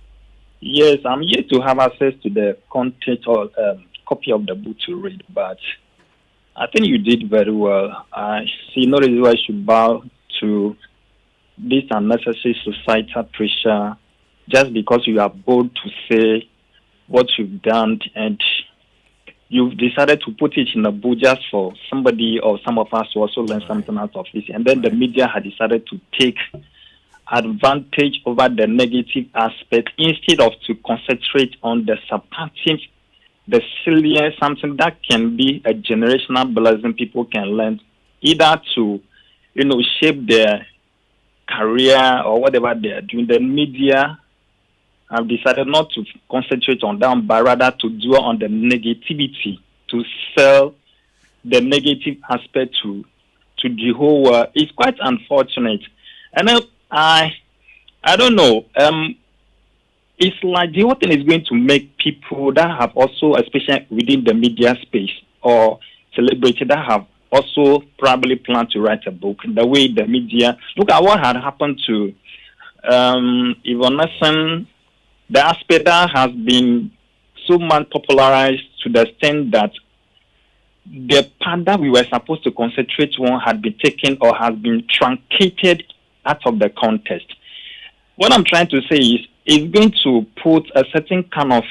Yes, I'm here to have access to the content or copy of the book to read, but I think you did very well. I see no reason why I should bow to this unnecessary societal pressure just because you are bold to say what you've done and you've decided to put it in a book just for somebody or some of us to also learn something out of it. And then the media had decided to take advantage over the negative aspect instead of to concentrate on the substantive, the salient, something that can be a generational blessing people can learn either to, shape their career or whatever they are doing. The media have decided not to concentrate on that, but rather to dwell on the negativity, to sell the negative aspect to the whole world. It's quite unfortunate. And then I don't know. It's like the whole thing is going to make people that have also, especially within the media space or celebrities that have also probably planned to write a book, the way the media, look at what had happened to Yvonne Nelson, the aspect that has been so much popularized to the extent that the part that we were supposed to concentrate on had been taken or has been truncated out of the context. What I'm trying to say is, it's going to put a certain kind of,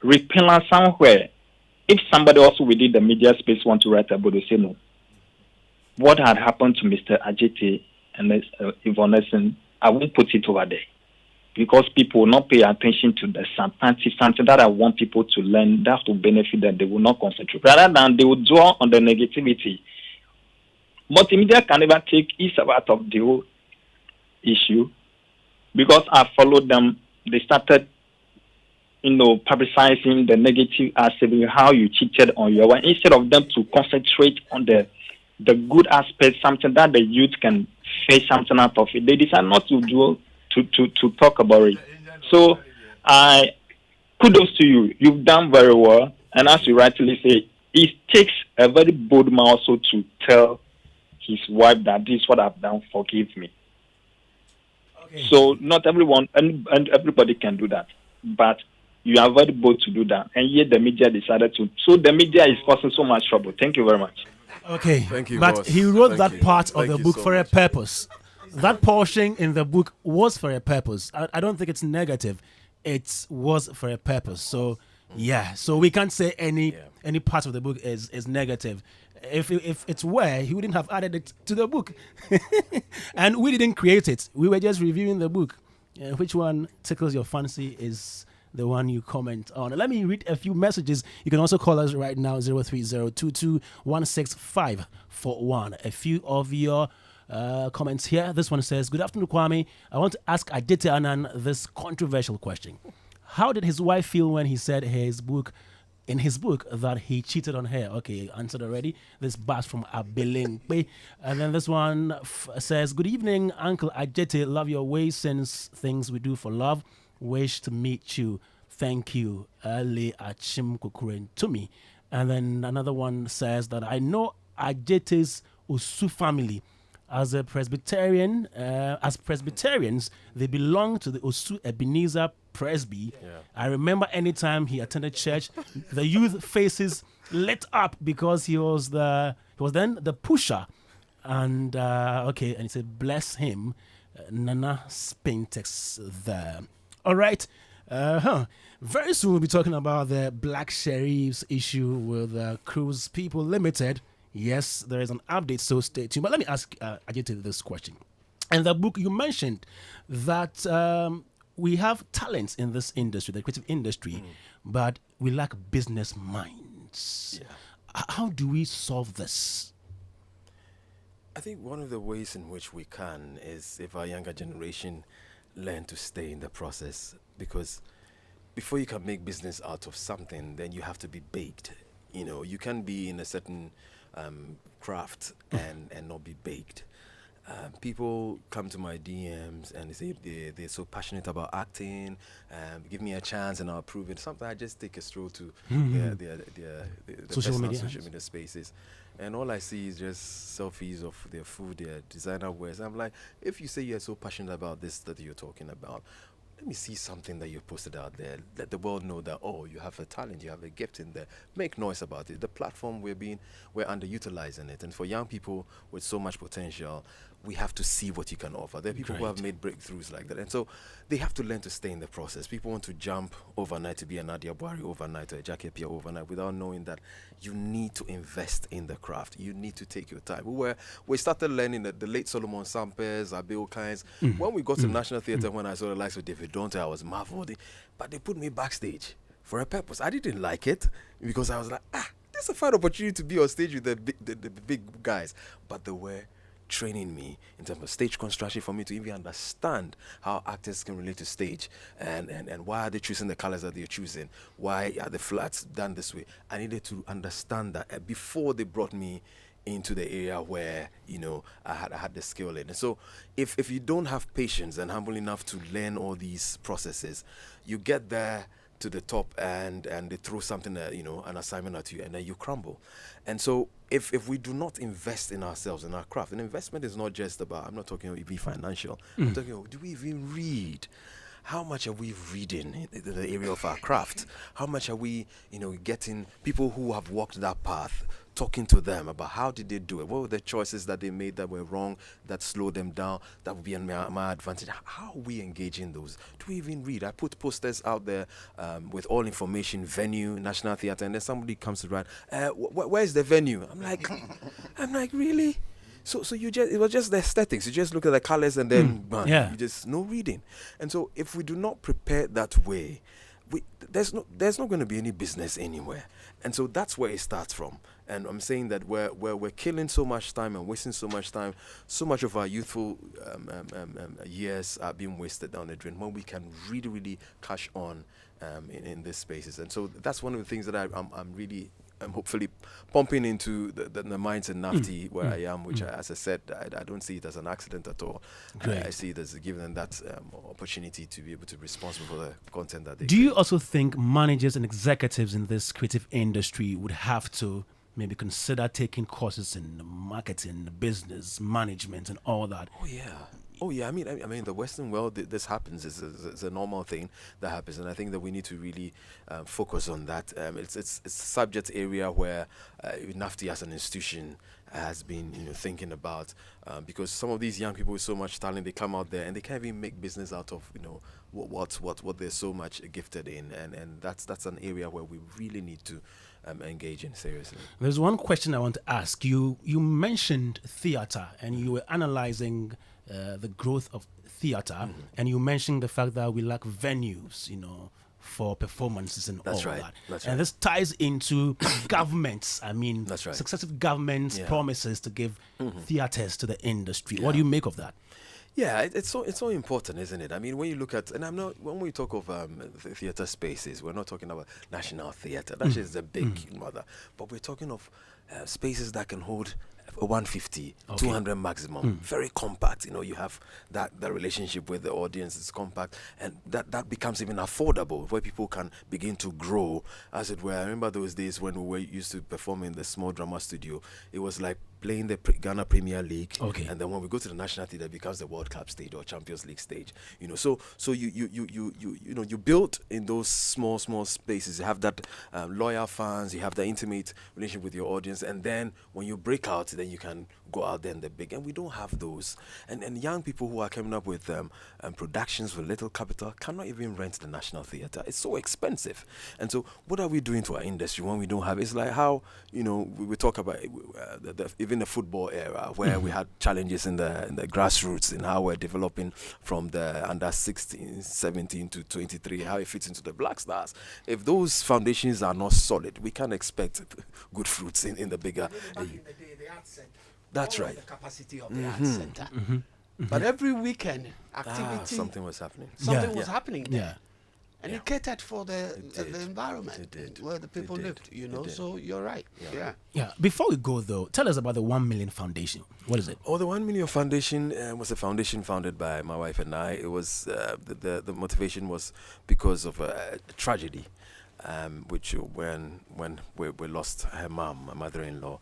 repellent somewhere. If somebody also within the media space want to write about it, say no. What had happened to Mr. Adjetey and Yvonne, I won't put it over there. Because people will not pay attention to the something that I want people to learn, that will benefit them, they will not concentrate. Rather than they will dwell on the negativity. Multimedia can never take each out of the whole issue, because I followed them. They started, publicizing the negative aspect, how you cheated on your wife, instead of them to concentrate on the good aspect, something that the youth can face something out of it. They decide not to do to talk about it. So I kudos to you. You've done very well, and as you rightly say, it takes a very bold man also to tell his wife that this is what I've done, forgive me. Okay. So not everyone and everybody can do that, but you are very bold to do that, and yet the media decided to. So the media is causing so much trouble. Thank you very much. Okay, thank you, but boss. he wrote Thank that you. part of Thank the you book so for a much. purpose. That portion in the book was for a purpose. I don't think it's negative. It was for a purpose. So yeah. So we can't say any part of the book is negative. If it's where he wouldn't have added it to the book, and we didn't create it. We were just reviewing the book. Which one tickles your fancy is the one you comment on. Let me read a few messages. You can also call us right now, 03022165541. A few of your comments here. This one says, good afternoon, Kwame. I want to ask Adjetey Anang this controversial question. How did his wife feel when he said in his book that he cheated on her? Okay, answered already. This bash from Abeling. And then this one says, good evening, Uncle Adjetey. Love your ways since things we do for love. Wish to meet you. Thank you. Ali Achim Kukuren to me. And then another one says that I know Adjetey's Osu family. As Presbyterians, they belong to the Osu Ebenezer Presby. Yeah. I remember anytime he attended church, the youth faces lit up because he was then the pusher. And and he said, bless him, Nana Spintex there. All right. Very soon we'll be talking about the Black Sheriff's issue with Cruise People Limited. Yes, there is an update, so stay tuned. But let me ask Adjetey this question. In the book, you mentioned that we have talents in this industry, the creative industry, but we lack business minds. Yeah. How do we solve this? I think one of the ways in which we can is if our younger generation learn to stay in the process, because before you can make business out of something, then you have to be baked. You can be in a certain craft and not be baked. People come to my DMs and they say they're so passionate about acting, give me a chance and I'll prove it. Sometimes I just take a stroll to their social media spaces, and all I see is just selfies of their food, their designer wears. I'm like, if you say you're so passionate about this that you're talking about, let me see something that you posted out there. Let the world know that, oh, you have a talent, you have a gift in there. Make noise about it. The platform we're underutilizing it. And for young people with so much potential, we have to see what you can offer. There are people who have made breakthroughs like that. And so they have to learn to stay in the process. People want to jump overnight to be a Nadia Buhari overnight or a Jackie Pia overnight without knowing that you need to invest in the craft. You need to take your time. We started learning the late Solomon Sampers, Abil Kynes. When we got to National Theatre, when I saw the likes of David Donte, I was marveled. But they put me backstage for a purpose. I didn't like it because I was like, this is a fine opportunity to be on stage with the big guys. But they were training me in terms of stage construction for me to even understand how actors can relate to stage and why are they choosing the colors that they're choosing, why are the flats done this way. I needed to understand that before they brought me into the area where I had the skill in. And so if you don't have patience and humble enough to learn all these processes, you get there to the top and they throw something an assignment at you and then you crumble. And so if we do not invest in ourselves, in our craft, and investment is not just about, I'm not talking even financial, I'm talking about, do we even read? how much are we reading in the area of our craft? How much are we, getting people who have walked that path, talking to them about how did they do it? What were the choices that they made that were wrong, that slowed them down, that would be in my advantage? How are we engaging those? Do we even read? I put posters out there with all information, venue, National Theatre, and then somebody comes to write, where's the venue? I'm like, really? So it was just the aesthetics. You just look at the colors and then you just no reading. And so if we do not prepare that way, there's not going to be any business anywhere. And so that's where it starts from. And I'm saying that we're killing so much time and wasting so much time, so much of our youthful years are being wasted down the drain when we can really, really cash on in these spaces. And so that's one of the things that I'm hopefully pumping into the minds in NAFTI where I am, which, as I said, I don't see it as an accident at all. I see it as giving them that opportunity to be able to be responsible for the content that they Do create. you also think managers and executives in this creative industry would have to maybe consider taking courses in marketing, business, management, and all that? Oh yeah. I mean, in the Western world, this happens. It's a normal thing that happens, and I think that we need to really focus on that. It's a subject area where NAFTI as an institution has been thinking about, because some of these young people with so much talent, they come out there and they can't even make business out of what they're so much gifted in, and that's an area where we really need to engage in seriously. There's one question I want to ask you. You mentioned theater, and you were analyzing the growth of theater, and you mentioned the fact that we lack venues, for performances and That's all right. that. That's and right. this ties into governments. I mean, That's right. successive governments' Yeah. promises to give theaters to the industry. What do you make of that? Yeah, it's so important, isn't it? I mean, when you look at, and when we talk of the theatre spaces, we're not talking about National Theatre. That is the big mother. But we're talking of spaces that can hold 150, 200 maximum, very compact. You have that relationship with the audience is compact, and that becomes even affordable, where people can begin to grow, as it were. I remember those days when we were used to perform in the small drama studio. It was like playing the Ghana Premier League, and then when we go to the National Theatre, it becomes the World Cup stage or Champions League stage. So you build in those small spaces. You have that loyal fans, you have the intimate relationship with your audience, and then when you break out, then you can go out there in the big. And we don't have those. And young people who are coming up with productions with little capital cannot even rent the National Theatre. It's so expensive. And so what are we doing to our industry when we don't have it? It's like how we talk about even the football era, where we had challenges in the grassroots, in how we're developing from the under 16, 17 to 23, how it fits into the Black Stars. If those foundations are not solid, we can't expect good fruits in the bigger. Back in the day, the arts center. That's all of right. the capacity of the arts center. But every weekend, activity, Something was happening. something Yeah. was happening there. Yeah. And Yeah. it catered for the did. environment It did. where the people It did. lived, It did. So you're right. Yeah. Yeah. Before we go, though, tell us about the 1 Million Foundation. What is it? The 1 Million Foundation was a foundation founded by my wife and I. It was the motivation was because of a tragedy, which when we lost her mom, my mother-in-law,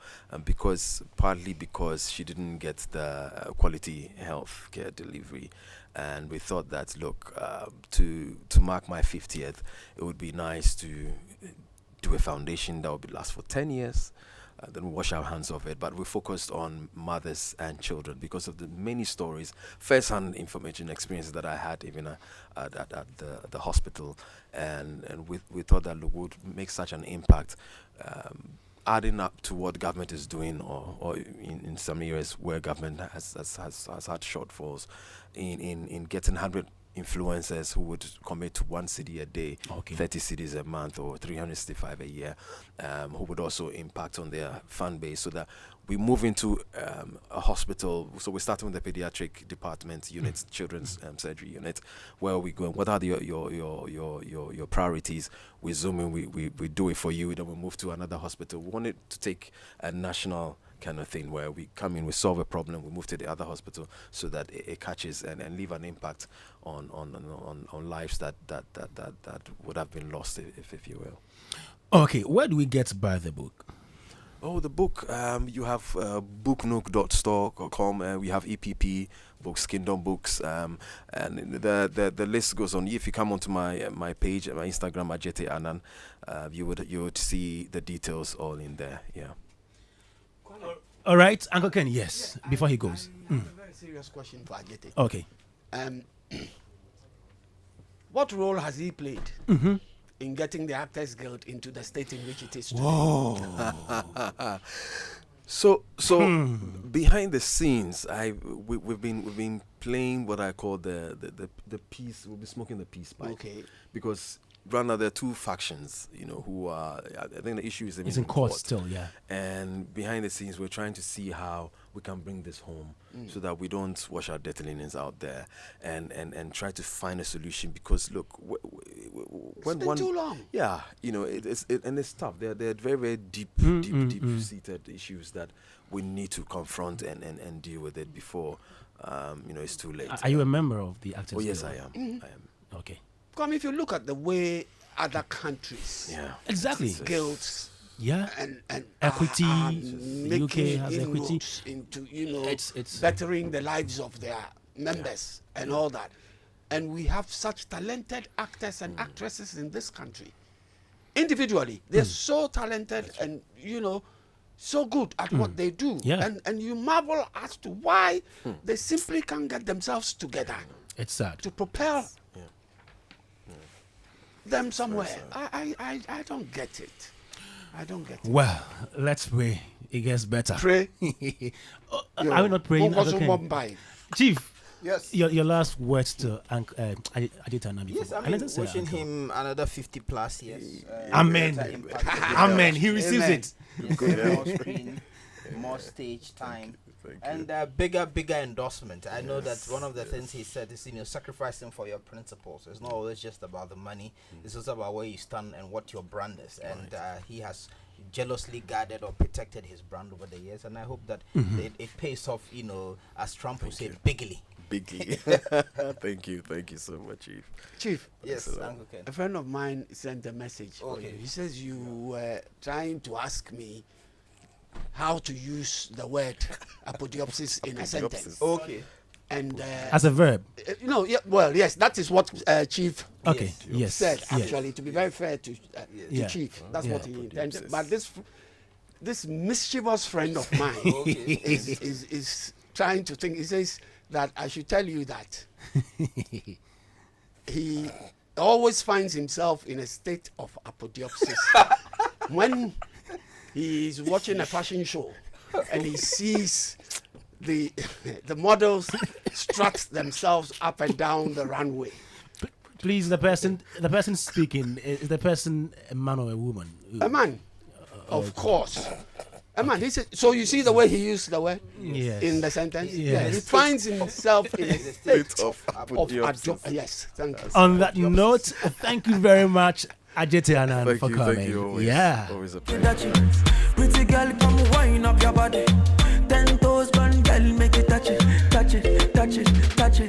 partly because she didn't get the quality health care delivery. And we thought that, look, to mark my 50th, it would be nice to do a foundation that would last for 10 years. Then wash our hands of it. But we focused on mothers and children because of the many stories, first-hand information, experiences that I had even at the hospital. And we thought that, look, would make such an impact, adding up to what government is doing, or in some areas where government has had shortfalls in getting 100 influencers who would commit to 1 cedi a day, 30 cedis a month, or 365 a year, who would also impact on their fan base, so that we move into a hospital. So we're starting with the pediatric department unit, children's surgery unit, where we go. What are your priorities? We zoom in, we do it for you. Then we move to another hospital. We wanted to take a national kind of thing where we come in, we solve a problem, we move to the other hospital, so that it catches and leave an impact on lives that would have been lost, if you will. Okay, where do we get to buy the book? Oh, the book. You have booknook.store.com. We have EPP books, Kingdom Books, and the list goes on. If you come onto my page, my Instagram, Adjetey Anang, you would see the details all in there. Yeah. All right, Uncle Ken. Yes. Before he goes. I have a very serious question for Adjetey. Okay. What role has he played in getting the Actors Guild into the state in which it is today? Whoa. So behind the scenes, we've been playing what I call the peace. We'll be smoking the peace pipe. Okay. Because right now there are two factions, who are. I think the issue is It's in court still, yeah. And behind the scenes, we're trying to see how we can bring this home, so that we don't wash our dirty linens out there, and try to find a solution. Because look, when It's been too long. yeah, it's tough. They're very, very deep seated issues that we need to confront and deal with it before it's too late. Are you a member of the Actors Oh yes, Guild? I am. I am. Okay. Come, if you look at the way other countries, Yeah. Exactly. guilds, Yeah. and Equity, are the UK making has equity. inroads into It's- bettering the lives of their members and all that, and we have such talented actors and actresses in this country. Individually, they're so talented and so good at what they do, Yeah. and you marvel as to why they simply can't get themselves together It's sad. to propel them somewhere. I don't get it. I don't get it. Well, let's pray. It gets better. Pray. Are we not praying? Uncle Ken? Chief, Yes. your last words to Adjetey Anang. Yes, I And let mean, us say wishing uncle. him another 50 plus years. Amen. greater impact. Amen. He receives Amen. it. Yes, more screen, more stage time, Thank you. and bigger endorsement. I know that one of the things he said is, sacrificing for your principles. It's not always just about the money. It's also about where you stand and what your brand is. And he has jealously guarded or protected his brand over the years. And I hope that it pays off, as Trump would say, bigly. Bigly. Thank you so much, Chief. Chief, Yes, Excellent. Uncle Ken. a friend of mine sent a message for Okay. you. He says you were trying to ask me how to use the word apodiopsis in a sentence. Okay. And As a verb. yes, that is what Chief Okay. Yes. said. yes. Actually, to be very fair to Yeah. Chief, that's Yeah. what he intended. Apodiopsis. But this mischievous friend of mine Okay. is trying to think. He says that I should tell you that he always finds himself in a state of apodiopsis when he is watching a fashion show and he sees the models strut themselves up and down the runway. Please, the person speaking, is the person a man or a woman? A man, of course. A man. He said, so you see the way he used the word Yes. in the sentence? Yes. Yeah, he finds himself in a state of apodiopsis. Yes, thank you. On that note, thank you very much, Adjetey Anang, for coming. Thank you. Always, Yeah. always a pleasure. Pretty girl, come wind up your body. 10 toes, girl, make it touch it, touch it, touch it, touch it.